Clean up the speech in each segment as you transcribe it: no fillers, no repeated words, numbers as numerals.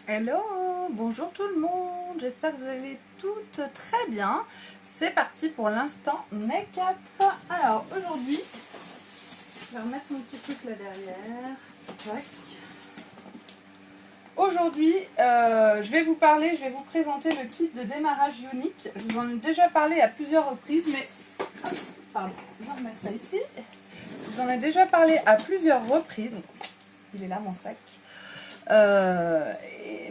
Hello, bonjour tout le monde, j'espère que vous allez toutes très bien. C'est parti pour l'instant make-up. Alors aujourd'hui, je vais remettre mon petit truc là derrière. Tac. Aujourd'hui, je vais vous présenter le kit de démarrage unique. Je vous en ai déjà parlé à plusieurs reprises, mais... Pardon, je vais remettre ça ici. Je vous en ai déjà parlé à plusieurs reprises. Il est là mon sac.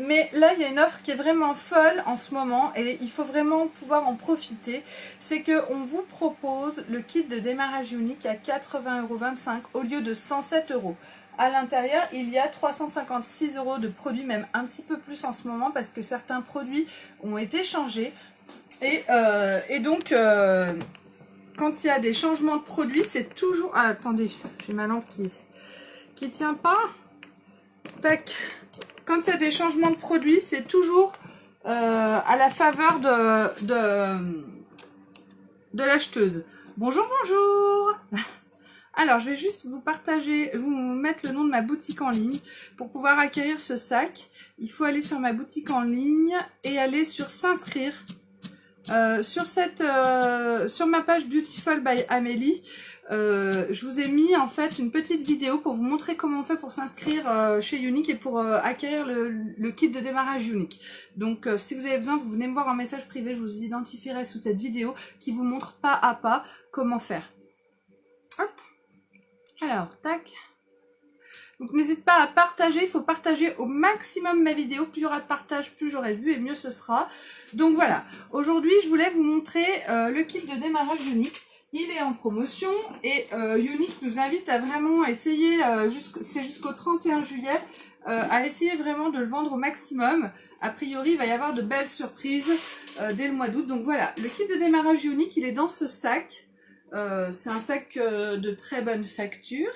Mais là il y a une offre qui est vraiment folle en ce moment et il faut vraiment pouvoir en profiter. C'est qu'on vous propose le kit de démarrage unique à 80,25 € au lieu de 107 €. À l'intérieur il y a 356 € de produits, même un petit peu plus en ce moment parce que certains produits ont été changés. Et donc quand il y a des changements de produits, c'est toujours... Ah, attendez, j'ai ma lampe qui tient pas. Tac. Quand il y a des changements de produits, c'est toujours à la faveur de l'acheteuse. Bonjour, bonjour. Alors, je vais juste vous mettre le nom de ma boutique en ligne. Pour pouvoir acquérir ce sac, il faut aller sur ma boutique en ligne et aller sur s'inscrire. Sur ma page Beautiful by Amélie, je vous ai mis en fait une petite vidéo pour vous montrer comment on fait pour s'inscrire chez Unique et pour acquérir le kit de démarrage Unique. Donc si vous avez besoin, vous venez me voir en message privé, je vous identifierai sous cette vidéo qui vous montre pas à pas comment faire. Hop. Alors, tac. Donc n'hésite pas à partager, il faut partager au maximum ma vidéo, plus il y aura de partage, plus j'aurai vu et mieux ce sera. Donc voilà, aujourd'hui je voulais vous montrer le kit de démarrage Unique. Il est en promotion et Unique nous invite à vraiment essayer, c'est jusqu'au 31 juillet, à essayer vraiment de le vendre au maximum. A priori il va y avoir de belles surprises dès le mois d'août. Donc voilà, le kit de démarrage Unique, il est dans ce sac. C'est un sac de très bonne facture.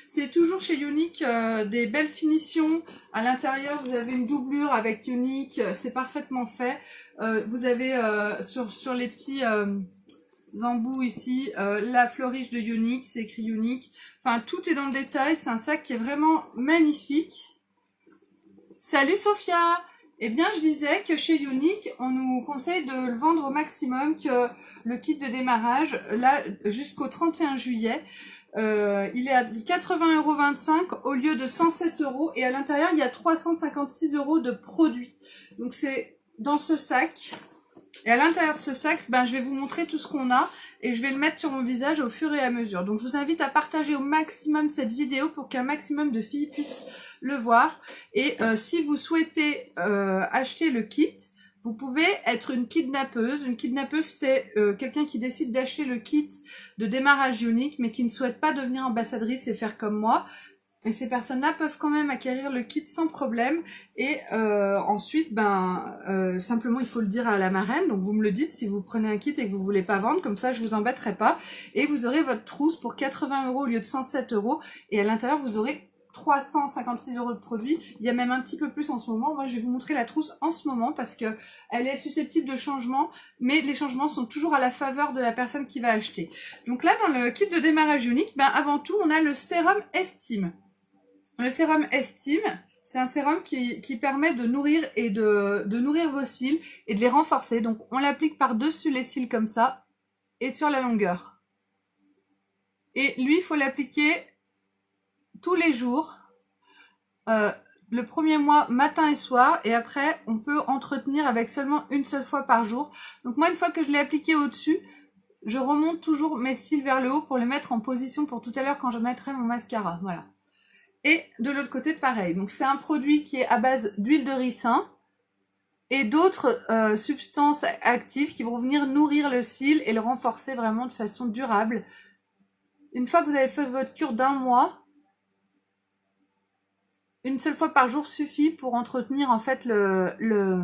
C'est toujours chez Unique, des belles finitions. À l'intérieur, vous avez une doublure avec Unique, c'est parfaitement fait. Vous avez sur les petits embouts ici, la floriche de Unique, c'est écrit Unique. Enfin, tout est dans le détail. C'est un sac qui est vraiment magnifique. Salut Sophia! Eh bien, je disais que chez Unique, on nous conseille de le vendre au maximum, que le kit de démarrage, là, jusqu'au 31 juillet, il est à 80,25 € au lieu de 107 € et à l'intérieur, il y a 356 € de produits. Donc, c'est dans ce sac. Et à l'intérieur de ce sac, ben, je vais vous montrer tout ce qu'on a et je vais le mettre sur mon visage au fur et à mesure. Donc, je vous invite à partager au maximum cette vidéo pour qu'un maximum de filles puissent le voir. Et si vous souhaitez acheter le kit, vous pouvez être une kidnappeuse. Une kidnappeuse, c'est quelqu'un qui décide d'acheter le kit de démarrage Unique, mais qui ne souhaite pas devenir ambassadrice et faire comme moi. Et ces personnes-là peuvent quand même acquérir le kit sans problème. Et ensuite, simplement, il faut le dire à la marraine. Donc, vous me le dites si vous prenez un kit et que vous voulez pas vendre. Comme ça, je vous embêterai pas. Et vous aurez votre trousse pour 80 € au lieu de 107 €. Et à l'intérieur, vous aurez 356 € de produits. Il y a même un petit peu plus en ce moment. Moi, je vais vous montrer la trousse en ce moment parce que elle est susceptible de changement, mais les changements sont toujours à la faveur de la personne qui va acheter. Donc là, dans le kit de démarrage Unique, avant tout, on a le sérum Estime. Le sérum Estime, c'est un sérum qui permet de nourrir et de nourrir vos cils et de les renforcer. Donc, on l'applique par-dessus les cils comme ça et sur la longueur. Et lui, il faut l'appliquer tous les jours, le premier mois matin et soir, et après on peut entretenir avec seulement une seule fois par jour. Donc moi, une fois que je l'ai appliqué au-dessus, je remonte toujours mes cils vers le haut pour les mettre en position pour tout à l'heure quand je mettrai mon mascara. Voilà. Et de l'autre côté, pareil. Donc c'est un produit qui est à base d'huile de ricin et d'autres substances actives qui vont venir nourrir le cil et le renforcer vraiment de façon durable. Une fois que vous avez fait votre cure d'1 mois, une seule fois par jour suffit pour entretenir en fait le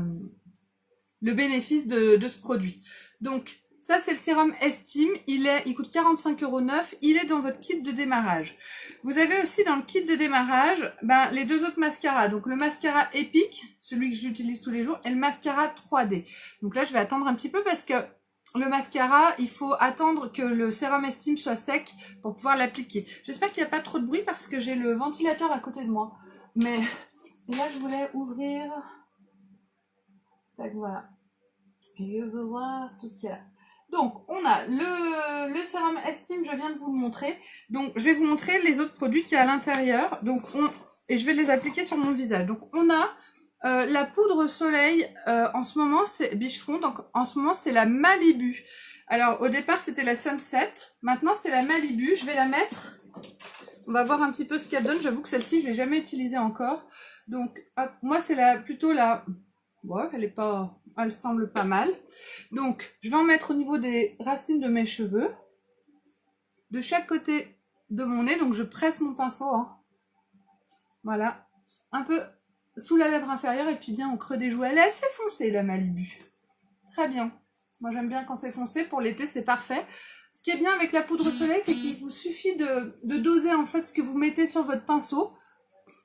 bénéfice de ce produit. Donc ça, c'est le sérum Estime, il coûte 45,9 €, il est dans votre kit de démarrage. Vous avez aussi dans le kit de démarrage les deux autres mascaras, donc le mascara Epic, celui que j'utilise tous les jours, et le mascara 3D. Donc là, je vais attendre un petit peu parce que le mascara, il faut attendre que le sérum Estime soit sec pour pouvoir l'appliquer. J'espère qu'il n'y a pas trop de bruit parce que j'ai le ventilateur à côté de moi. Mais Et là, je voulais ouvrir. Tac, voilà. Et je veux voir tout ce qu'il y a là. Donc, on a le sérum Estime, je viens de vous le montrer. Donc, je vais vous montrer les autres produits qu'il y a à l'intérieur. Donc, et je vais les appliquer sur mon visage. Donc, on a la poudre soleil. En ce moment, c'est Bichefron. Donc, en ce moment, c'est la Malibu. Alors, au départ, c'était la Sunset. Maintenant, c'est la Malibu. Je vais la mettre. On va voir un petit peu ce qu'elle donne. J'avoue que celle-ci, je l'ai jamais utilisée encore. Donc, hop, moi, c'est plutôt la... Ouais, elle semble pas mal. Donc, je vais en mettre au niveau des racines de mes cheveux. De chaque côté de mon nez. Donc, je presse mon pinceau. Hein. Voilà. Un peu sous la lèvre inférieure et puis bien au creux des joues. Elle est assez foncée, la Malibu. Très bien. Moi, j'aime bien quand c'est foncé. Pour l'été, c'est parfait. Ce qui est bien avec la poudre soleil, c'est qu'il vous suffit de doser en fait ce que vous mettez sur votre pinceau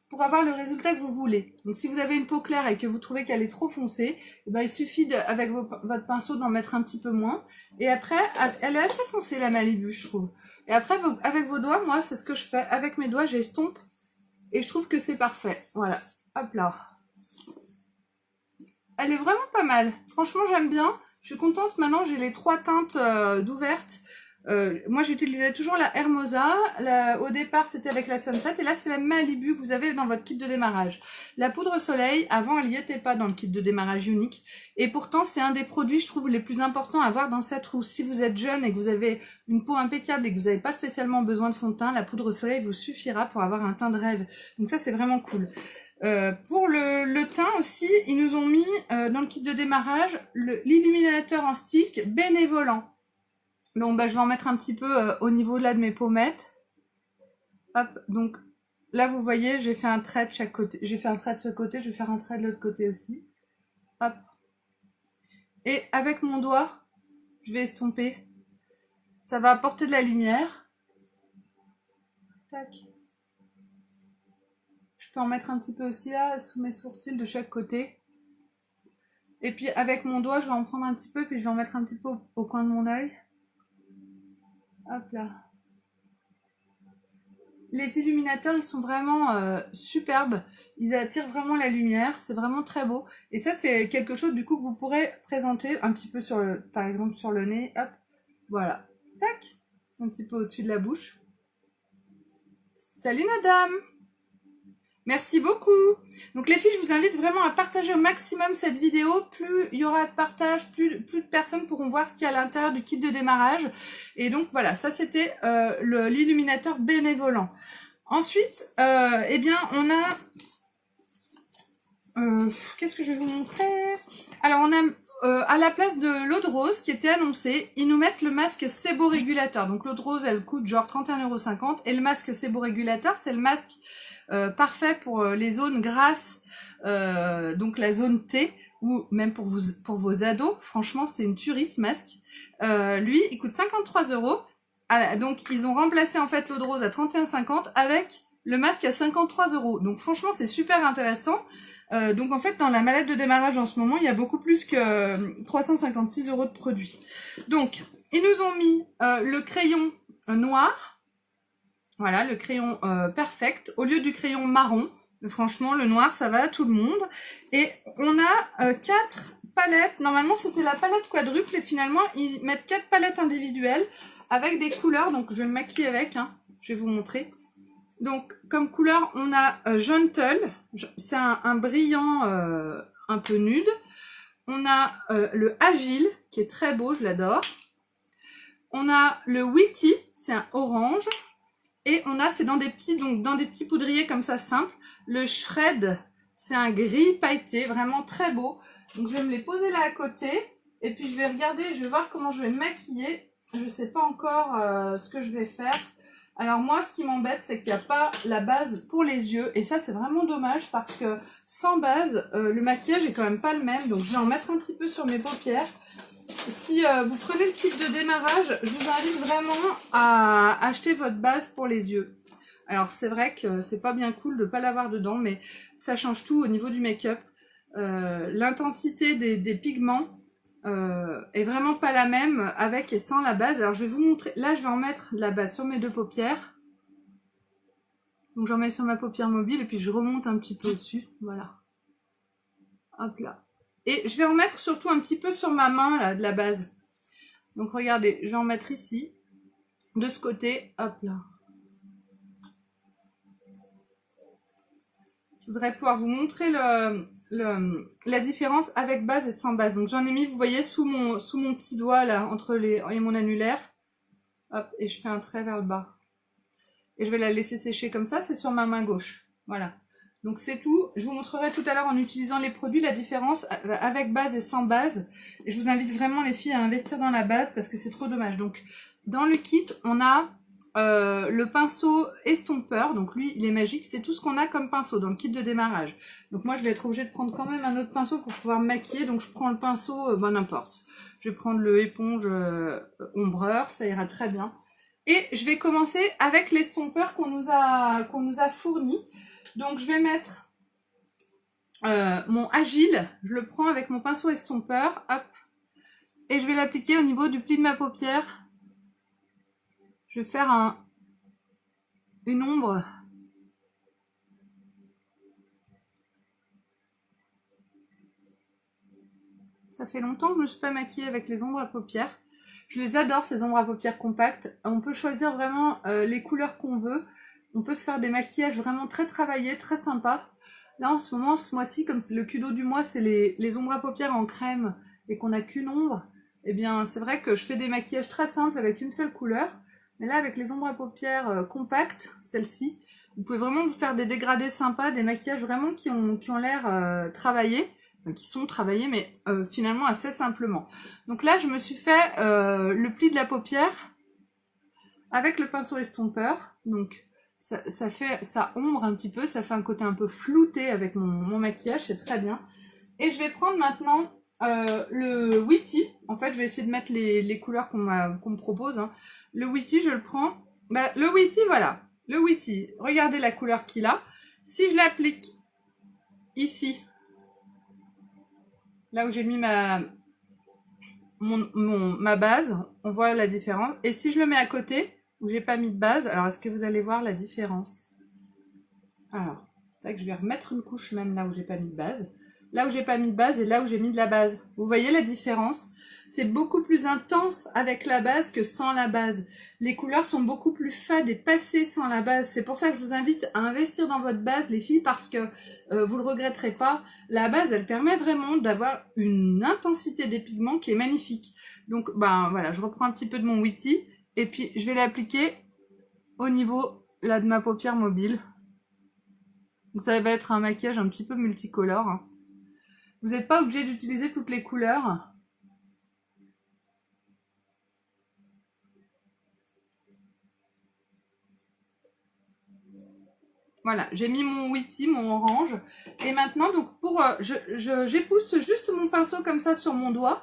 pour avoir le résultat que vous voulez. Donc si vous avez une peau claire et que vous trouvez qu'elle est trop foncée, eh ben, il suffit avec votre pinceau d'en mettre un petit peu moins. Et après, elle est assez foncée la Malibu, je trouve. Et après, avec vos doigts, moi, c'est ce que je fais. Avec mes doigts, j'estompe et je trouve que c'est parfait. Voilà, hop là. Elle est vraiment pas mal. Franchement, j'aime bien. Je suis contente. Maintenant, j'ai les 3 teintes d'ouvertes. Moi, j'utilisais toujours la Hermosa. Au départ, c'était avec la Sunset. Et là, c'est la Malibu que vous avez dans votre kit de démarrage. La poudre soleil, avant, elle n'y était pas dans le kit de démarrage unique. Et pourtant, c'est un des produits, je trouve, les plus importants à avoir dans cette roue. Si vous êtes jeune et que vous avez une peau impeccable et que vous n'avez pas spécialement besoin de fond de teint, la poudre soleil vous suffira pour avoir un teint de rêve. Donc ça, c'est vraiment cool. Pour le teint aussi, ils nous ont mis dans le kit de démarrage l'illuminateur en stick bénévolant. Donc bah, je vais en mettre un petit peu au niveau là de mes pommettes. Hop, donc là vous voyez, j'ai fait un trait de chaque côté. J'ai fait un trait de ce côté, je vais faire un trait de l'autre côté aussi. Hop. Et avec mon doigt, je vais estomper. Ça va apporter de la lumière. Tac. Je peux en mettre un petit peu aussi là, sous mes sourcils de chaque côté. Et puis avec mon doigt, je vais en prendre un petit peu, puis je vais en mettre un petit peu au coin de mon œil. Hop là. Les illuminateurs, ils sont vraiment superbes. Ils attirent vraiment la lumière. C'est vraiment très beau. Et ça, c'est quelque chose du coup que vous pourrez présenter un petit peu sur par exemple sur le nez. Hop, voilà. Tac. Un petit peu au-dessus de la bouche. Salut madame. Merci beaucoup. Donc les filles, je vous invite vraiment à partager au maximum cette vidéo. Plus il y aura de partage, plus de personnes pourront voir ce qu'il y a à l'intérieur du kit de démarrage. Et donc voilà, ça c'était l'illuminateur bénévolant. Ensuite, eh bien on a... qu'est-ce que je vais vous montrer? Alors on a à la place de l'eau de rose qui était annoncée, ils nous mettent le masque séborégulateur. Donc l'eau de rose, elle coûte genre 31,50 € et le masque séborégulateur, c'est le masque parfait pour les zones grasses, donc la zone T, ou même pour vos ados. Franchement, c'est une tuerie ce masque. Lui, il coûte 53 €. Donc ils ont remplacé en fait l'eau de rose à 31,50 € avec le masque à 53 €. Donc franchement, c'est super intéressant. Donc en fait, dans la mallette de démarrage en ce moment, il y a beaucoup plus que 356 € de produits. Donc, ils nous ont mis le crayon noir. Voilà, le crayon Perfect, au lieu du crayon marron. Franchement, le noir, ça va à tout le monde. Et on a 4 palettes. Normalement, c'était la palette quadruple. Et finalement, ils mettent 4 palettes individuelles avec des couleurs. Donc, je vais me maquiller avec. Hein. Je vais vous montrer. Donc, comme couleur, on a Gentle. C'est un brillant un peu nude. On a le Agile, qui est très beau, je l'adore. On a le Witty, c'est un orange. Et on a, c'est dans des petits poudriers comme ça, simples. Le Shred, c'est un gris pailleté, vraiment très beau. Donc, je vais me les poser là à côté. Et puis, je vais regarder, je vais voir comment je vais me maquiller. Je ne sais pas encore ce que je vais faire. Alors moi, ce qui m'embête, c'est qu'il n'y a pas la base pour les yeux. Et ça, c'est vraiment dommage parce que sans base, le maquillage est quand même pas le même. Donc je vais en mettre un petit peu sur mes paupières. Si vous prenez le kit de démarrage, je vous invite vraiment à acheter votre base pour les yeux. Alors c'est vrai que c'est pas bien cool de pas l'avoir dedans, mais ça change tout au niveau du make-up. L'intensité des pigments est vraiment pas la même avec et sans la base. Alors je vais vous montrer, là je vais en mettre la base sur mes 2 paupières. Donc j'en mets sur ma paupière mobile et puis je remonte un petit peu au-dessus. Voilà. Hop là. Et je vais en mettre surtout un petit peu sur ma main là, de la base. Donc regardez, je vais en mettre ici, de ce côté. Hop là. Je voudrais pouvoir vous montrer la différence avec base et sans base. Donc j'en ai mis, vous voyez, sous mon petit doigt là, entre les et mon annulaire. Hop, et je fais un trait vers le bas. Et je vais la laisser sécher comme ça, c'est sur ma main gauche. Voilà. Donc c'est tout. Je vous montrerai tout à l'heure en utilisant les produits la différence avec base et sans base. Et je vous invite vraiment les filles à investir dans la base parce que c'est trop dommage. Donc dans le kit, on a le pinceau estompeur. Donc lui, il est magique. C'est tout ce qu'on a comme pinceau dans le kit de démarrage. Donc moi, je vais être obligée de prendre quand même un autre pinceau pour pouvoir me maquiller. Donc je prends le pinceau, n'importe. Je vais prendre le éponge ombreur, ça ira très bien. Et je vais commencer avec l'estompeur qu'on nous a fourni. Donc je vais mettre mon agile, je le prends avec mon pinceau estompeur, hop, et je vais l'appliquer au niveau du pli de ma paupière. Je vais faire une ombre. Ça fait longtemps que je ne me suis pas maquillée avec les ombres à paupières. Je les adore, ces ombres à paupières compactes. On peut choisir vraiment les couleurs qu'on veut. On peut se faire des maquillages vraiment très travaillés, très sympas. Là, en ce moment, ce mois-ci, comme le culot du mois, c'est les ombres à paupières en crème et qu'on n'a qu'une ombre, eh bien, c'est vrai que je fais des maquillages très simples avec une seule couleur. Mais là, avec les ombres à paupières compactes, celles-ci, vous pouvez vraiment vous faire des dégradés sympas, des maquillages vraiment qui ont l'air travaillés. Qui sont travaillés, mais finalement assez simplement. Donc là, je me suis fait le pli de la paupière avec le pinceau estompeur. Donc ça ombre un petit peu, ça fait un côté un peu flouté avec mon maquillage, c'est très bien. Et je vais prendre maintenant le Witty. En fait, je vais essayer de mettre les couleurs qu'on me propose. Hein. Le Witty, je le prends. Bah, le Witty, voilà. Le Witty, regardez la couleur qu'il a. Si je l'applique ici, là où j'ai mis ma base, on voit la différence. Et si je le mets à côté, où j'ai pas mis de base, alors est-ce que vous allez voir la différence? Alors, c'est vrai que je vais remettre une couche même là où j'ai pas mis de base. Là où j'ai pas mis de base et là où j'ai mis de la base. Vous voyez la différence? C'est beaucoup plus intense avec la base que sans la base. Les couleurs sont beaucoup plus fades et passées sans la base. C'est pour ça que je vous invite à investir dans votre base, les filles, parce que vous le regretterez pas. La base, elle permet vraiment d'avoir une intensité des pigments qui est magnifique. Donc, ben voilà, je reprends un petit peu de mon Witty et puis je vais l'appliquer au niveau là de ma paupière mobile. Donc ça va être un maquillage un petit peu multicolore. Hein. Vous n'êtes pas obligé d'utiliser toutes les couleurs. Voilà, j'ai mis mon Witty, mon orange. Et maintenant, donc pour, j'épousse juste mon pinceau comme ça sur mon doigt.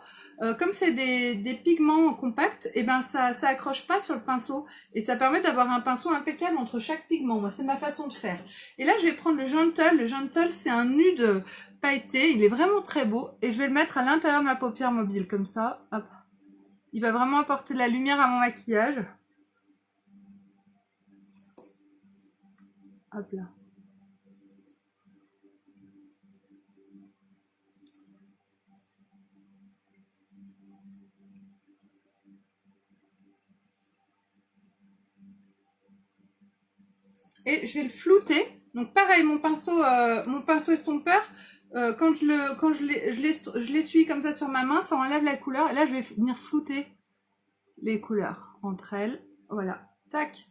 Comme c'est des pigments compacts, et ben ça accroche pas sur le pinceau. Et ça permet d'avoir un pinceau impeccable entre chaque pigment. Moi, c'est ma façon de faire. Et là, je vais prendre le Gentle. Le Gentle, c'est un nude pailleté. Il est vraiment très beau. Et je vais le mettre à l'intérieur de ma paupière mobile, comme ça. Hop. Il va vraiment apporter de la lumière à mon maquillage. Hop là. Et je vais le flouter. Donc pareil, mon pinceau estompeur, quand je l'essuie comme ça sur ma main, ça enlève la couleur. Et là, je vais venir flouter les couleurs entre elles. Voilà, tac.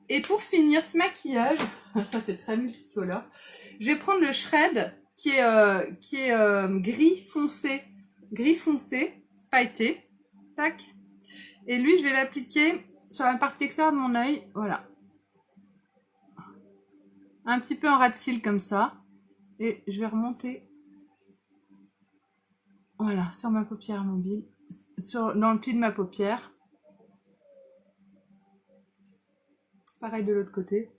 Et pour finir ce maquillage, ça fait très multicolore, je vais prendre le Shred qui est gris foncé, pailleté. Tac. Et lui, je vais l'appliquer sur la partie extérieure de mon œil. Voilà. Un petit peu en ras de cils comme ça. Et je vais remonter. Voilà, sur ma paupière mobile. Dans le pli de ma paupière. Pareil de l'autre côté.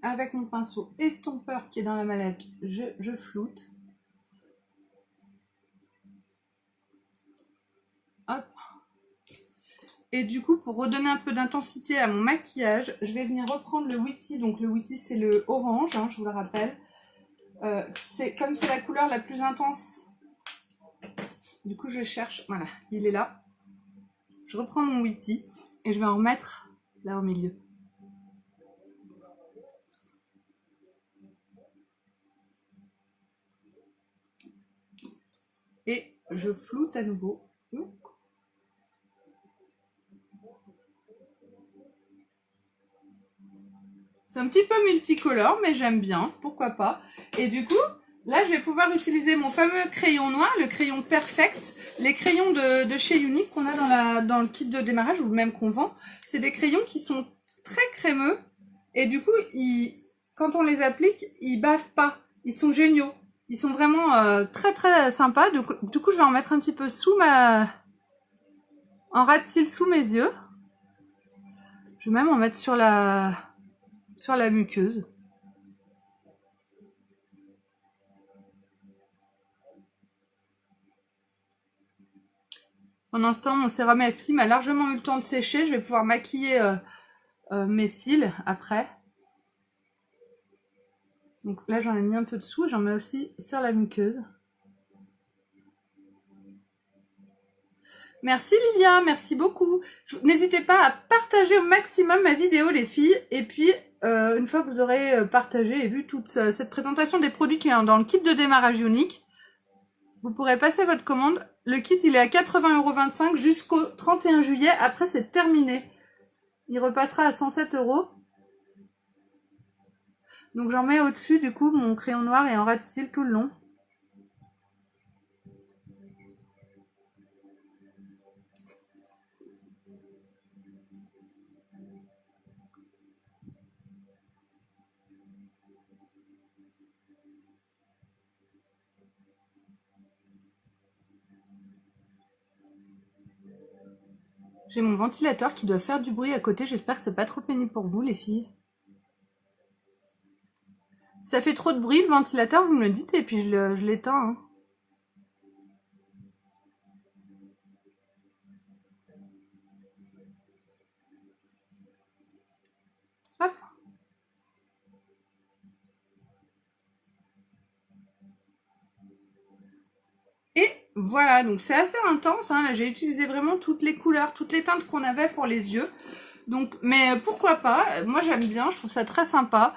Avec mon pinceau estompeur qui est dans la mallette, je floute. Et du coup, pour redonner un peu d'intensité à mon maquillage, je vais venir reprendre le Witty. Donc le Witty, c'est le orange, hein, je vous le rappelle. Comme c'est la couleur la plus intense. Du coup, je cherche. Voilà, il est là. Je reprends mon Witty et je vais en remettre là au milieu. Et je floute à nouveau. C'est un petit peu multicolore, mais j'aime bien, pourquoi pas. Et du coup, là, je vais pouvoir utiliser mon fameux crayon noir, le crayon Perfect. Les crayons de chez Unique qu'on a dans le kit de démarrage, ou même qu'on vend. C'est des crayons qui sont très crémeux. Et du coup, quand on les applique, ils bavent pas. Ils sont géniaux. Ils sont vraiment très très sympas. Du coup, je vais en mettre un petit peu en ras de cils sous mes yeux. Je vais même en mettre sur la muqueuse. Pendant ce temps, mon sérum Estime a largement eu le temps de sécher. Je vais pouvoir maquiller mes cils après. Donc là, j'en ai mis un peu dessous. J'en mets aussi sur la muqueuse. Merci Lilia, merci beaucoup. N'hésitez pas à partager au maximum ma vidéo, les filles. Et puis, une fois que vous aurez partagé et vu toute cette présentation des produits qui sont dans le kit de démarrage Unique, vous pourrez passer votre commande. Le kit, il est à 80,25 € jusqu'au 31 juillet. Après, c'est terminé. Il repassera à 107 €. Donc, j'en mets au-dessus, du coup, mon crayon noir et en ras de cils tout le long. J'ai mon ventilateur qui doit faire du bruit à côté. J'espère que c'est pas trop pénible pour vous, les filles. Si ça fait trop de bruit, le ventilateur, vous me le dites et puis je l'éteins. Hein. Hop. Et voilà, donc c'est assez intense. Hein. J'ai utilisé vraiment toutes les couleurs, toutes les teintes qu'on avait pour les yeux. Donc, mais pourquoi pas, moi j'aime bien, je trouve ça très sympa,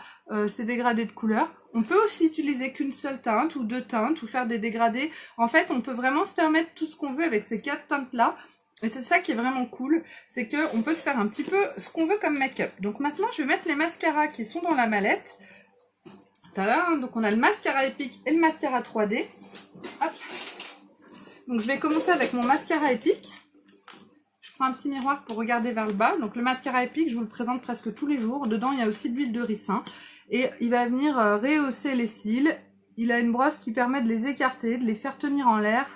ces dégradés de couleurs. On peut aussi utiliser qu'une seule teinte ou deux teintes ou faire des dégradés. En fait, on peut vraiment se permettre tout ce qu'on veut avec ces 4 teintes-là. Et c'est ça qui est vraiment cool, c'est qu'on peut se faire un petit peu ce qu'on veut comme make-up. Donc maintenant, je vais mettre les mascaras qui sont dans la mallette. Tada, donc on a le mascara Epic et le mascara 3D. Hop. Donc je vais commencer avec mon mascara Epic. Je prends un petit miroir pour regarder vers le bas. Donc le mascara Epic, je vous le présente presque tous les jours. Dedans, il y a aussi de l'huile de ricin. Et il va venir rehausser les cils. Il a une brosse qui permet de les écarter, de les faire tenir en l'air.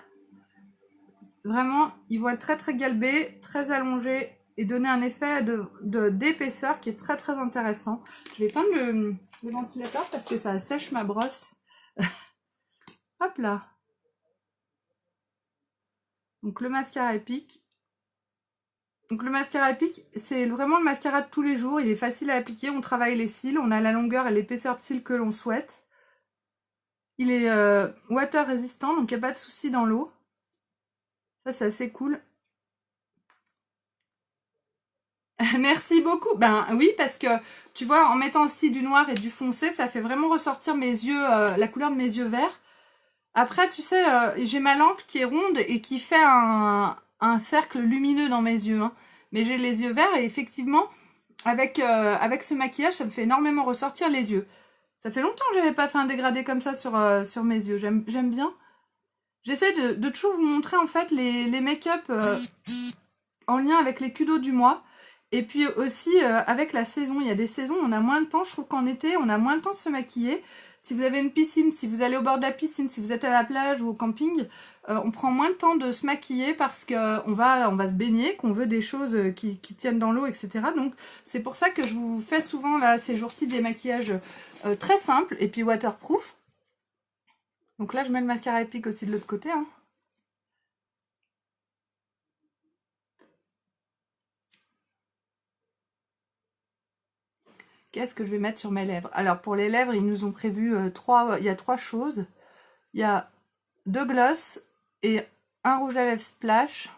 Vraiment, ils vont être très très galbés, très allongés et donner un effet d'épaisseur qui est très très intéressant. Je vais éteindre le ventilateur parce que ça sèche ma brosse. Hop là. Donc le mascara Epic. Donc le mascara Epic, c'est vraiment le mascara de tous les jours. Il est facile à appliquer. On travaille les cils. On a la longueur et l'épaisseur de cils que l'on souhaite. Il est water résistant, donc il n'y a pas de souci dans l'eau. Ça, c'est assez cool. Merci beaucoup. Ben oui, parce que tu vois, en mettant aussi du noir et du foncé, ça fait vraiment ressortir mes yeux, la couleur de mes yeux verts. Après, tu sais, j'ai ma lampe qui est ronde et qui fait un cercle lumineux dans mes yeux. Hein. Mais j'ai les yeux verts et effectivement, avec ce maquillage, ça me fait énormément ressortir les yeux. Ça fait longtemps que j'avais pas fait un dégradé comme ça sur mes yeux. J'aime bien. J'essaie de toujours vous montrer en fait les make-up en lien avec les kudos du mois. Et puis aussi avec la saison. Il y a des saisons où on a moins de temps. Je trouve qu'en été, on a moins de temps de se maquiller. Si vous avez une piscine, si vous allez au bord de la piscine, si vous êtes à la plage ou au camping, on prend moins de temps de se maquiller parce qu'on va se baigner, qu'on veut des choses qui tiennent dans l'eau, etc. Donc c'est pour ça que je vous fais souvent là ces jours-ci des maquillages très simples et puis waterproof. Donc là je mets le mascara Epic aussi de l'autre côté. Hein. Qu'est-ce que je vais mettre sur mes lèvres? Alors pour les lèvres, ils nous ont prévu il y a 3 choses. Il y a 2 gloss et un rouge à lèvres splash.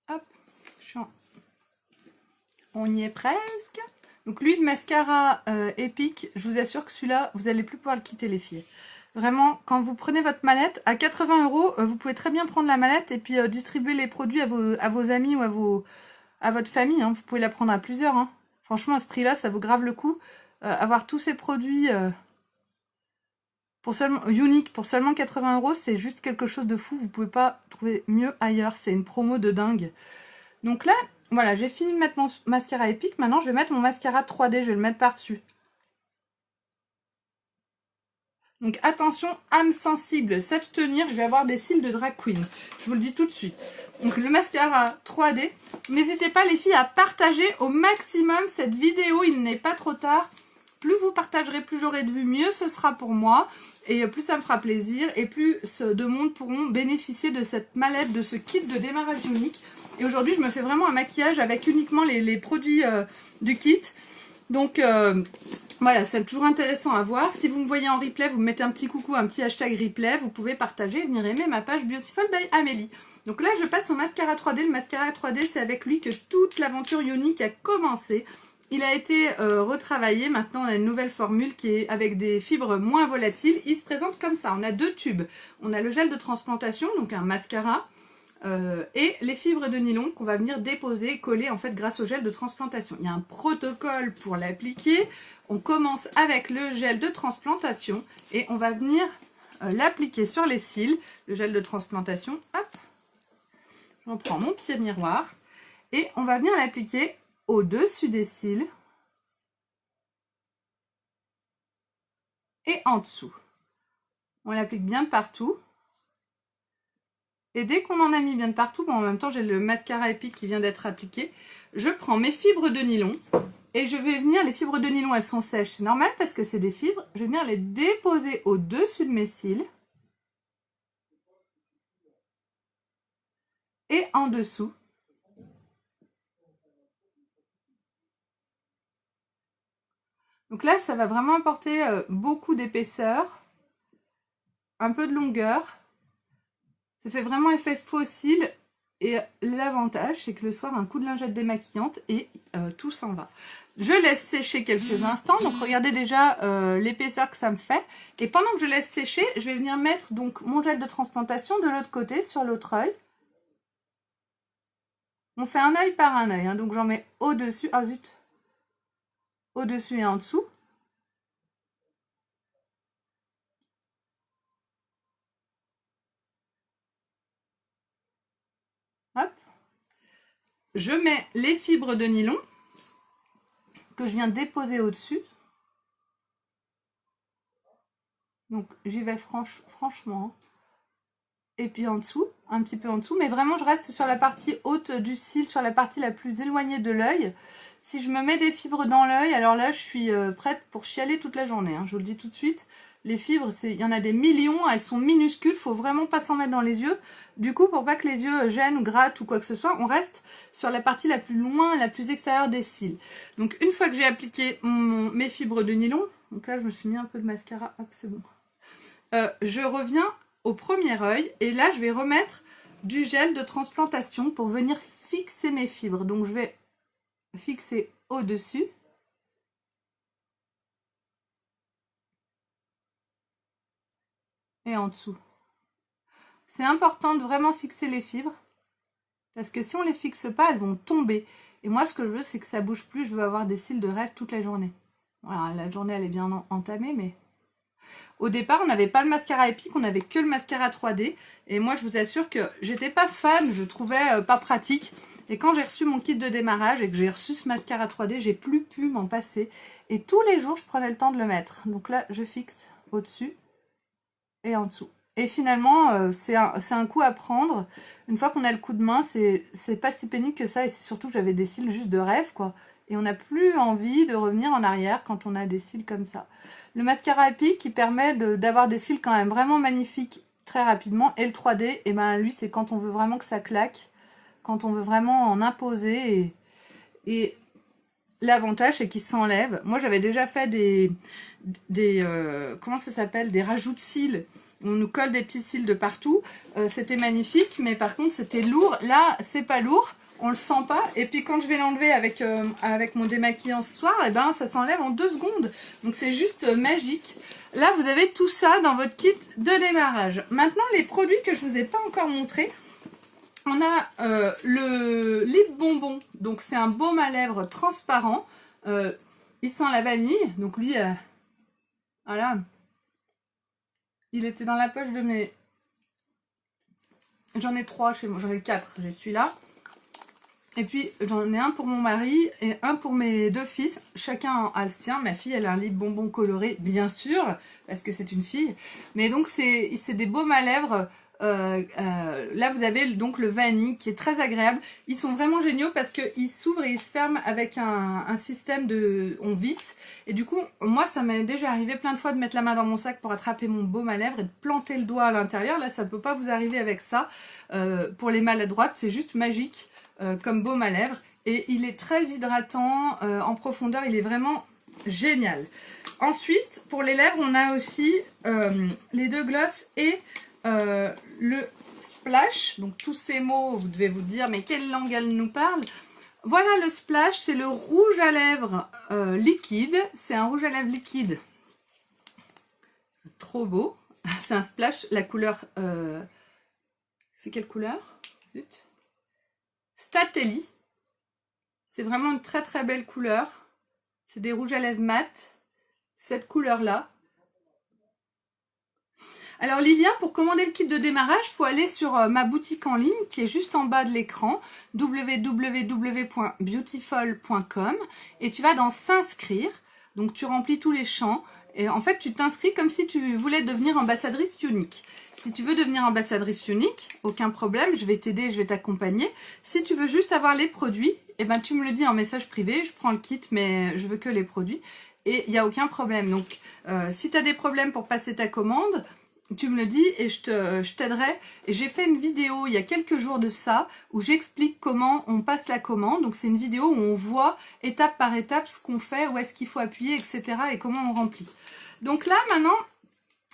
Hop, on y est presque. Donc lui de mascara Epic, je vous assure que celui-là, vous n'allez plus pouvoir le quitter les filles. Vraiment, quand vous prenez votre mallette, à 80 €, vous pouvez très bien prendre la mallette et puis distribuer les produits à vos amis ou à votre famille. Hein. Vous pouvez la prendre à plusieurs. Hein. Franchement, à ce prix-là, ça vaut grave le coup. Avoir tous ces produits uniques pour seulement 80 €, c'est juste quelque chose de fou. Vous pouvez pas trouver mieux ailleurs. C'est une promo de dingue. Donc là, voilà, j'ai fini de mettre mon mascara Epic. Maintenant, je vais mettre mon mascara 3D. Je vais le mettre par-dessus. Donc attention, âme sensible, s'abstenir, je vais avoir des cils de drag queen. Je vous le dis tout de suite. Donc le mascara 3D. N'hésitez pas les filles à partager au maximum cette vidéo, il n'est pas trop tard. Plus vous partagerez, plus j'aurai de vues, mieux ce sera pour moi. Et plus ça me fera plaisir. Et plus de monde pourront bénéficier de cette mallette, de ce kit de démarrage unique. Et aujourd'hui, je me fais vraiment un maquillage avec uniquement les produits du kit. Donc voilà, c'est toujours intéressant à voir. Si vous me voyez en replay, vous me mettez un petit coucou, un petit hashtag replay. Vous pouvez partager et venir aimer ma page Beautiful by Amélie. Donc là, je passe au mascara 3D. Le mascara 3D, c'est avec lui que toute l'aventure Unique a commencé. Il a été retravaillé. Maintenant, on a une nouvelle formule qui est avec des fibres moins volatiles. Il se présente comme ça. On a 2 tubes. On a le gel de transplantation, donc un mascara. Et les fibres de nylon qu'on va venir déposer, coller en fait grâce au gel de transplantation. Il y a un protocole pour l'appliquer. On commence avec le gel de transplantation et on va venir l'appliquer sur les cils. Le gel de transplantation, hop, je reprends mon petit miroir et on va venir l'appliquer au-dessus des cils et en dessous. On l'applique bien de partout. Et dès qu'on en a mis bien de partout, bon, en même temps j'ai le mascara Epic qui vient d'être appliqué, je prends mes fibres de nylon et je vais venir, les fibres de nylon elles sont sèches, c'est normal parce que c'est des fibres, je vais venir les déposer au-dessus de mes cils et en dessous. Donc là ça va vraiment apporter beaucoup d'épaisseur, un peu de longueur. Ça fait vraiment effet faux cils et l'avantage c'est que le soir un coup de lingette démaquillante et tout s'en va. Je laisse sécher quelques instants, donc regardez déjà l'épaisseur que ça me fait. Et pendant que je laisse sécher, je vais venir mettre donc mon gel de transplantation de l'autre côté sur l'autre œil. On fait un œil par un œil, hein, donc j'en mets au-dessus, ah zut, au-dessus et en dessous. Hop. Je mets les fibres de nylon que je viens déposer au-dessus. Donc j'y vais franchement. Et puis en dessous, un petit peu en dessous. Mais vraiment je reste sur la partie haute du cil, sur la partie la plus éloignée de l'œil. Si je me mets des fibres dans l'œil, alors là je suis prête pour chialer toute la journée. Hein, je vous le dis tout de suite. Les fibres, il y en a des millions, elles sont minuscules, faut vraiment pas s'en mettre dans les yeux. Du coup, pour pas que les yeux gênent ou grattent ou quoi que ce soit, on reste sur la partie la plus loin, la plus extérieure des cils. Donc une fois que j'ai appliqué mes fibres de nylon, donc là je me suis mis un peu de mascara, hop c'est bon. Je reviens au premier œil et là je vais remettre du gel de transplantation pour venir fixer mes fibres. Donc je vais fixer au-dessus. Et en dessous. C'est important de vraiment fixer les fibres parce que si on les fixe pas, elles vont tomber. Et moi, ce que je veux, c'est que ça bouge plus. Je veux avoir des cils de rêve toute la journée. Voilà, la journée, elle est bien entamée, mais au départ, on n'avait pas le mascara Epic, on n'avait que le mascara 3D. Et moi, je vous assure que j'étais pas fan, je trouvais pas pratique. Et quand j'ai reçu mon kit de démarrage et que j'ai reçu ce mascara 3D, j'ai plus pu m'en passer. Et tous les jours, je prenais le temps de le mettre. Donc là, je fixe au-dessus et en dessous. Et finalement, c'est un coup à prendre. Une fois qu'on a le coup de main, c'est pas si pénible que ça. Et c'est surtout que j'avais des cils juste de rêve, quoi. et on n'a plus envie de revenir en arrière quand on a des cils comme ça. Le mascara Epic qui permet d'avoir des cils quand même vraiment magnifiques très rapidement, et le 3D, et ben lui c'est quand on veut vraiment que ça claque, quand on veut vraiment en imposer, et l'avantage c'est qu'il s'enlève. Moi j'avais déjà fait comment ça s'appelle, des rajouts de cils. On nous colle des petits cils de partout. C'était magnifique, mais par contre c'était lourd. Là c'est pas lourd, on le sent pas. Et puis quand je vais l'enlever avec mon démaquillant ce soir, et ben ça s'enlève en 2 secondes. Donc c'est juste magique. Là vous avez tout ça dans votre kit de démarrage. Maintenant les produits que je vous ai pas encore montrés. On a le lip bonbon, donc c'est un baume à lèvres transparent. Il sent la vanille, donc lui, voilà. Il était dans la poche de mes... J'en ai 3 chez moi, j'en ai 4, j'ai celui-là. Et puis j'en ai un pour mon mari et un pour mes 2 fils. Chacun a le sien. Ma fille, elle a un lip bonbon coloré, bien sûr, parce que c'est une fille. Mais donc c'est des baumes à lèvres. Là vous avez donc le vanille qui est très agréable. Ils sont vraiment géniaux parce qu'ils s'ouvrent et ils se ferment avec un système de... on visse. Et du coup moi ça m'est déjà arrivé plein de fois de mettre la main dans mon sac pour attraper mon baume à lèvres et de planter le doigt à l'intérieur. Là ça ne peut pas vous arriver avec ça. Pour les maladroites c'est juste magique comme baume à lèvres. Et il est très hydratant en profondeur, il est vraiment génial. Ensuite pour les lèvres on a aussi les 2 gloss et le splash. Donc tous ces mots vous devez vous dire mais quelle langue elle nous parle. Voilà le splash, c'est le rouge à lèvres liquide. C'est un rouge à lèvres liquide trop beau. C'est un splash, la couleur c'est quelle couleur? Zut. Statelli. C'est vraiment une très très belle couleur. C'est des rouges à lèvres mat. Cette couleur là. Alors les liens pour commander le kit de démarrage, il faut aller sur ma boutique en ligne qui est juste en bas de l'écran, www.beautiful.com, et tu vas dans s'inscrire. Donc tu remplis tous les champs et en fait tu t'inscris comme si tu voulais devenir ambassadrice unique. Si tu veux devenir ambassadrice unique, aucun problème, je vais t'aider, je vais t'accompagner. Si tu veux juste avoir les produits, eh ben tu me le dis en message privé, je prends le kit mais je veux que les produits et il n'y a aucun problème. Donc si tu as des problèmes pour passer ta commande, tu me le dis et je t'aiderai. Et j'ai fait une vidéo il y a quelques jours de ça où j'explique comment on passe la commande. Donc c'est une vidéo où on voit étape par étape ce qu'on fait, où est-ce qu'il faut appuyer, etc. et comment on remplit. Donc là maintenant,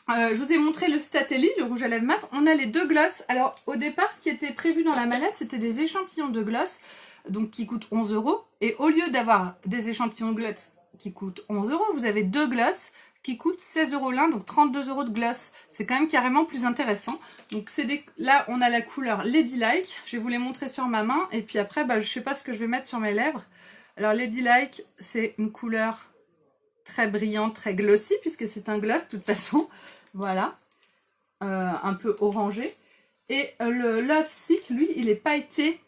je vous ai montré le Statelli, le rouge à lèvres mat. On a les 2 gloss. Alors au départ ce qui était prévu dans la mallette c'était des échantillons de gloss donc qui coûtent 11 €. Et au lieu d'avoir des échantillons de gloss qui coûtent 11 €, vous avez 2 gloss qui coûte 16 € l'un, donc 32 € de gloss. C'est quand même carrément plus intéressant. Donc là, on a la couleur Ladylike. Je vais vous les montrer sur ma main. Et puis après, je ne sais pas ce que je vais mettre sur mes lèvres. Alors Ladylike, c'est une couleur très brillante, très glossy, puisque c'est un gloss de toute façon. Voilà. Un peu orangé. Et le Love Sick, lui, il est pailleté.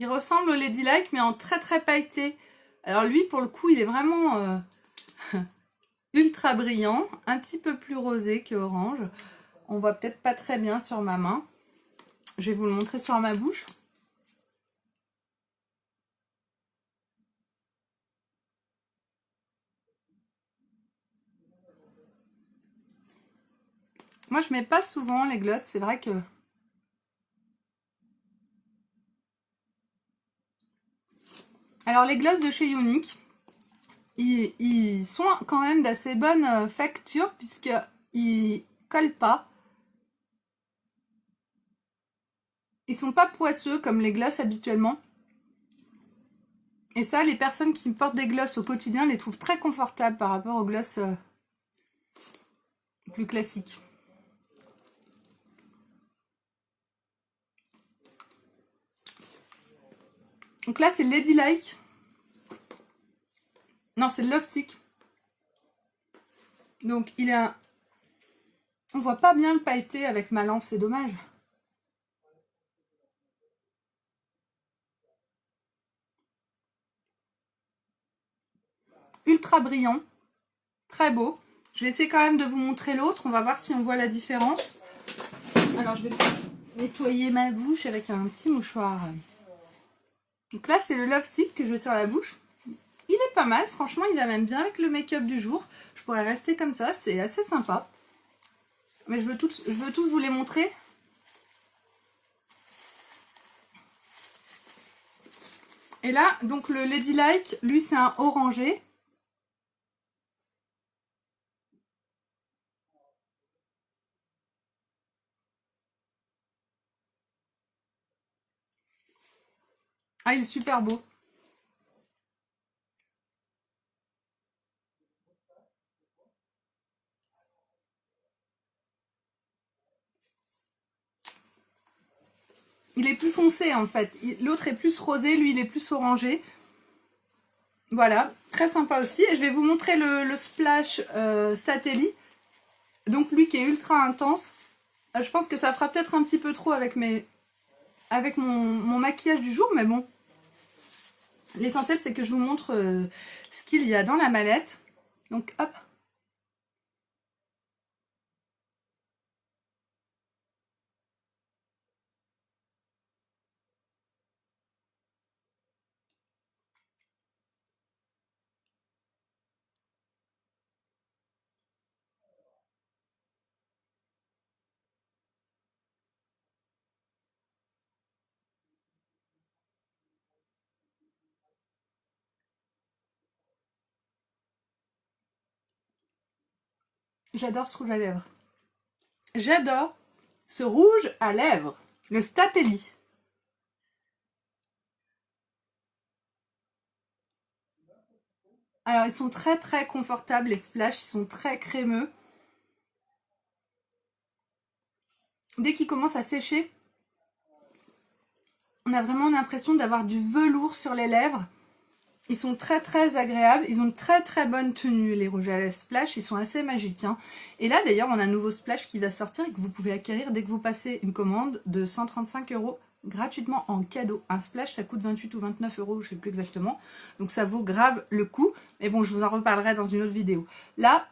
Il ressemble au Ladylike, mais en très très pailleté. Alors lui, pour le coup, il est vraiment... ultra brillant, un petit peu plus rosé que orange. On voit peut-être pas très bien sur ma main. Je vais vous le montrer sur ma bouche. Moi je mets pas souvent les gloss, c'est vrai que... Alors les gloss de chez Younique, ils sont quand même d'assez bonne facture puisqu'ils collent pas. Ils sont pas poisseux comme les gloss habituellement. Et ça, les personnes qui portent des gloss au quotidien les trouvent très confortables par rapport aux gloss plus classiques. Donc là, c'est Ladylike. Non, c'est Love Sick. Donc, il a... On voit pas bien le pailleté avec ma lampe, c'est dommage. Ultra brillant. Très beau. Je vais essayer quand même de vous montrer l'autre. On va voir si on voit la différence. Alors, je vais nettoyer ma bouche avec un petit mouchoir. Donc là, c'est le Love Sick que je vais sur la bouche. Il est pas mal, franchement, il va même bien avec le make-up du jour. Je pourrais rester comme ça, c'est assez sympa. Mais je veux tous vous les montrer. Et là, donc le Ladylike, lui c'est un orangé. Ah, il est super beau. Il est plus foncé en fait. L'autre est plus rosé, lui il est plus orangé. Voilà, très sympa aussi. Et je vais vous montrer le splash Statelli. Donc lui qui est ultra intense. Je pense que ça fera peut-être un petit peu trop avec mon maquillage du jour, mais bon. L'essentiel c'est que je vous montre ce qu'il y a dans la mallette. Donc hop. J'adore ce rouge à lèvres. J'adore ce rouge à lèvres. Le Statelli. Alors, ils sont très très confortables, les splash, ils sont très crémeux. Dès qu'ils commencent à sécher, on a vraiment l'impression d'avoir du velours sur les lèvres. Ils sont très très agréables, ils ont une très très bonne tenue, les rouges à lèvres splash, ils sont assez magiques. Hein. Et là d'ailleurs, on a un nouveau splash qui va sortir et que vous pouvez acquérir dès que vous passez une commande de 135 € gratuitement en cadeau. Un splash, ça coûte 28 ou 29 €, je sais plus exactement. Donc ça vaut grave le coup. Mais bon, je vous en reparlerai dans une autre vidéo. Là,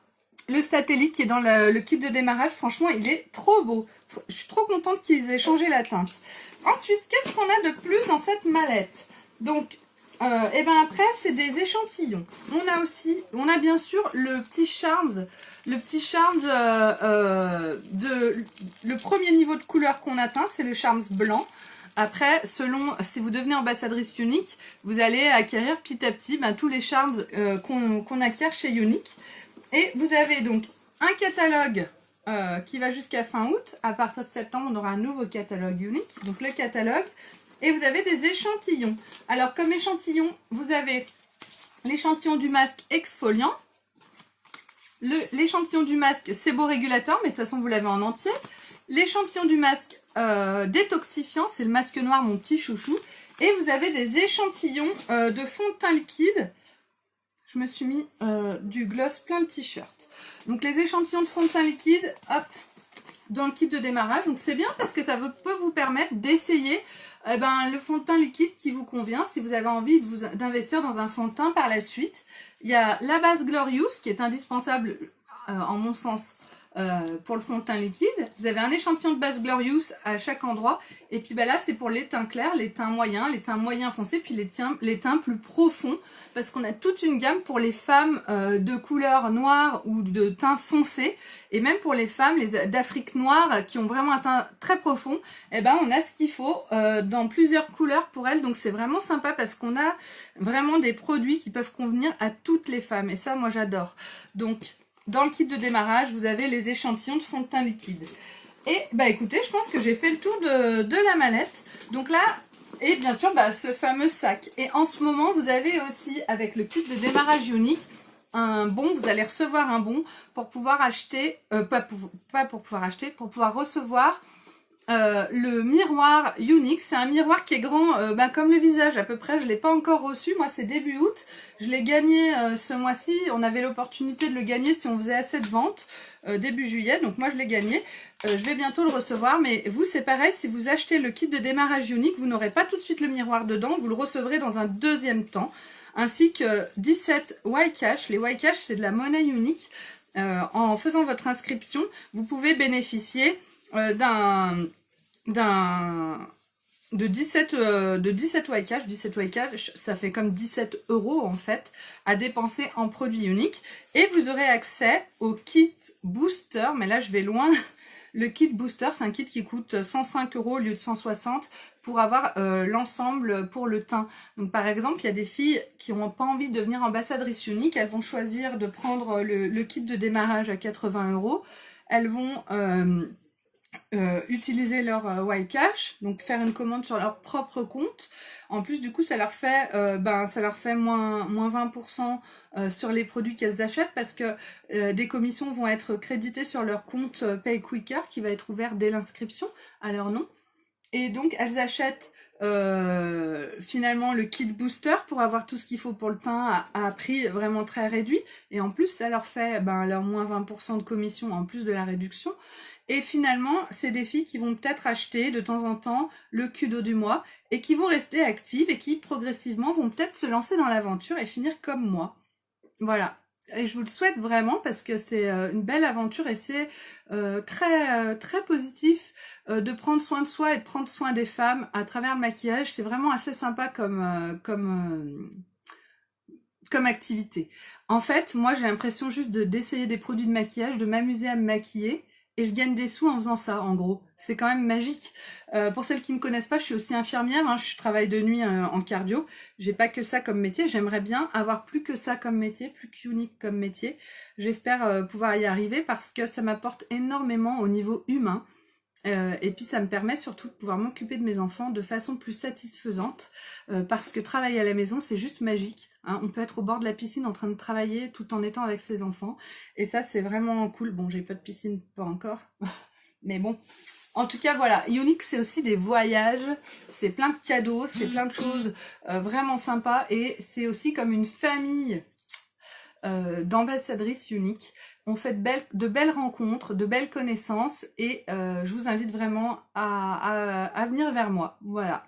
le Statelli qui est dans le kit de démarrage, franchement, il est trop beau. Je suis trop contente qu'ils aient changé la teinte. Ensuite, qu'est-ce qu'on a de plus dans cette mallette? Donc, et ben après, c'est des échantillons. On a bien sûr le petit Charms, le premier niveau de couleur qu'on atteint, c'est le Charms blanc. Après, selon si vous devenez ambassadrice Younique, vous allez acquérir petit à petit tous les Charms qu'on acquiert chez Younique. Et vous avez donc un catalogue qui va jusqu'à fin août. À partir de septembre, on aura un nouveau catalogue Younique. Donc le catalogue. Et vous avez des échantillons. Alors comme échantillon, vous avez l'échantillon du masque exfoliant. L'échantillon du masque séborégulateur, mais de toute façon vous l'avez en entier. L'échantillon du masque détoxifiant, c'est le masque noir, mon petit chouchou. Et vous avez des échantillons de fond de teint liquide. Je me suis mis du gloss plein le t-shirt. Donc les échantillons de fond de teint liquide, hop, dans le kit de démarrage. Donc c'est bien parce que ça peut vous permettre d'essayer le fond de teint liquide qui vous convient si vous avez envie d'investir dans un fond de teint par la suite. Il y a la base Glorious qui est indispensable en mon sens pour le fond de teint liquide. Vous avez un échantillon de base Glorious à chaque endroit. Et puis là, c'est pour les teints clairs, les teints moyens foncés, puis les teints plus profonds. Parce qu'on a toute une gamme pour les femmes de couleur noire ou de teint foncé. Et même pour les femmes d'Afrique noire qui ont vraiment un teint très profond, on a ce qu'il faut dans plusieurs couleurs pour elles. Donc c'est vraiment sympa parce qu'on a vraiment des produits qui peuvent convenir à toutes les femmes. Et ça, moi, j'adore. Donc, dans le kit de démarrage, vous avez les échantillons de fond de teint liquide. Et écoutez, je pense que j'ai fait le tour de la mallette. Donc là, et bien sûr, ce fameux sac. Et en ce moment, vous avez aussi, avec le kit de démarrage Younique, un bon, vous allez recevoir un bon pour pouvoir acheter, pour pouvoir recevoir le miroir Younique. C'est un miroir qui est grand comme le visage à peu près. Je ne l'ai pas encore reçu, moi c'est début août. Je l'ai gagné ce mois-ci, on avait l'opportunité de le gagner si on faisait assez de ventes début juillet, donc moi je l'ai gagné. Je vais bientôt le recevoir, mais vous c'est pareil, si vous achetez le kit de démarrage Younique, vous n'aurez pas tout de suite le miroir dedans, vous le recevrez dans un deuxième temps. Ainsi que 17 Ycash. Les Ycash, c'est de la monnaie Younique. En faisant votre inscription, vous pouvez bénéficier d'un de 17 white cash. 17 white cash, ça fait comme 17 € en fait à dépenser en produits uniques. Et vous aurez accès au kit booster, mais là je vais loin. Le kit booster, c'est un kit qui coûte 105 € au lieu de 160 pour avoir l'ensemble pour le teint. Donc par exemple, il y a des filles qui n'ont pas envie de devenir ambassadrice unique, elles vont choisir de prendre le kit de démarrage à 80 €. Elles vont utiliser leur white cash, donc faire une commande sur leur propre compte. En plus, du coup, ça leur fait moins 20% sur les produits qu'elles achètent parce que des commissions vont être créditées sur leur compte Pay Quicker qui va être ouvert dès l'inscription à leur nom. Et donc, elles achètent finalement le kit booster pour avoir tout ce qu'il faut pour le teint à prix vraiment très réduit. Et en plus, ça leur fait leur moins 20% de commission en plus de la réduction. Et finalement, c'est des filles qui vont peut-être acheter de temps en temps le Kudo du mois et qui vont rester actives et qui progressivement vont peut-être se lancer dans l'aventure et finir comme moi. Voilà. Et je vous le souhaite vraiment parce que c'est une belle aventure et c'est très positif de prendre soin de soi et de prendre soin des femmes à travers le maquillage. C'est vraiment assez sympa comme activité. En fait, moi j'ai l'impression juste d'essayer des produits de maquillage, de m'amuser à me maquiller. Et je gagne des sous en faisant ça, en gros. C'est quand même magique. Pour celles qui ne me connaissent pas, je suis aussi infirmière. Hein, je travaille de nuit en cardio. J'ai pas que ça comme métier. J'aimerais bien avoir plus que ça comme métier, plus qu'unique comme métier. J'espère pouvoir y arriver parce que ça m'apporte énormément au niveau humain. Et puis ça me permet surtout de pouvoir m'occuper de mes enfants de façon plus satisfaisante parce que travailler à la maison c'est juste magique, hein. On peut être au bord de la piscine en train de travailler tout en étant avec ses enfants et ça c'est vraiment cool. Bon, j'ai pas de piscine, pas encore, mais bon. En tout cas voilà, Younique c'est aussi des voyages, c'est plein de cadeaux, c'est plein de choses vraiment sympas et c'est aussi comme une famille d'ambassadrices Younique. On fait de belles rencontres, de belles connaissances et je vous invite vraiment à venir vers moi. Voilà.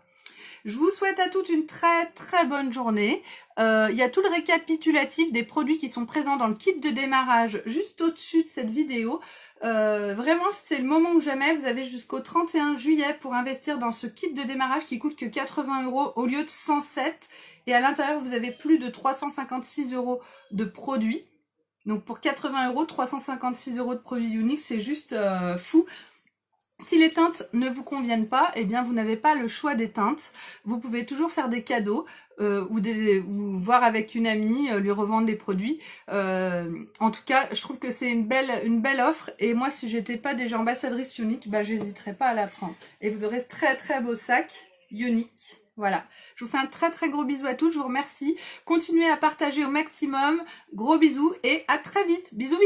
Je vous souhaite à toutes une très bonne journée. Il y a tout le récapitulatif des produits qui sont présents dans le kit de démarrage juste au-dessus de cette vidéo. Vraiment, c'est le moment ou jamais. Vous avez jusqu'au 31 juillet pour investir dans ce kit de démarrage qui coûte que 80 € au lieu de 107. Et à l'intérieur, vous avez plus de 356 € de produits. Donc pour 80 €, 356 € de produits uniques, c'est juste fou. Si les teintes ne vous conviennent pas, eh bien vous n'avez pas le choix des teintes. Vous pouvez toujours faire des cadeaux ou voir avec une amie, lui revendre des produits. En tout cas, je trouve que c'est une belle offre. Et moi, si j'étais pas déjà ambassadrice Younique, j'hésiterais pas à la prendre. Et vous aurez ce très beau sac Younique. Voilà, je vous fais un très gros bisou à toutes, je vous remercie. Continuez à partager au maximum. Gros bisous et à très vite. Bisous.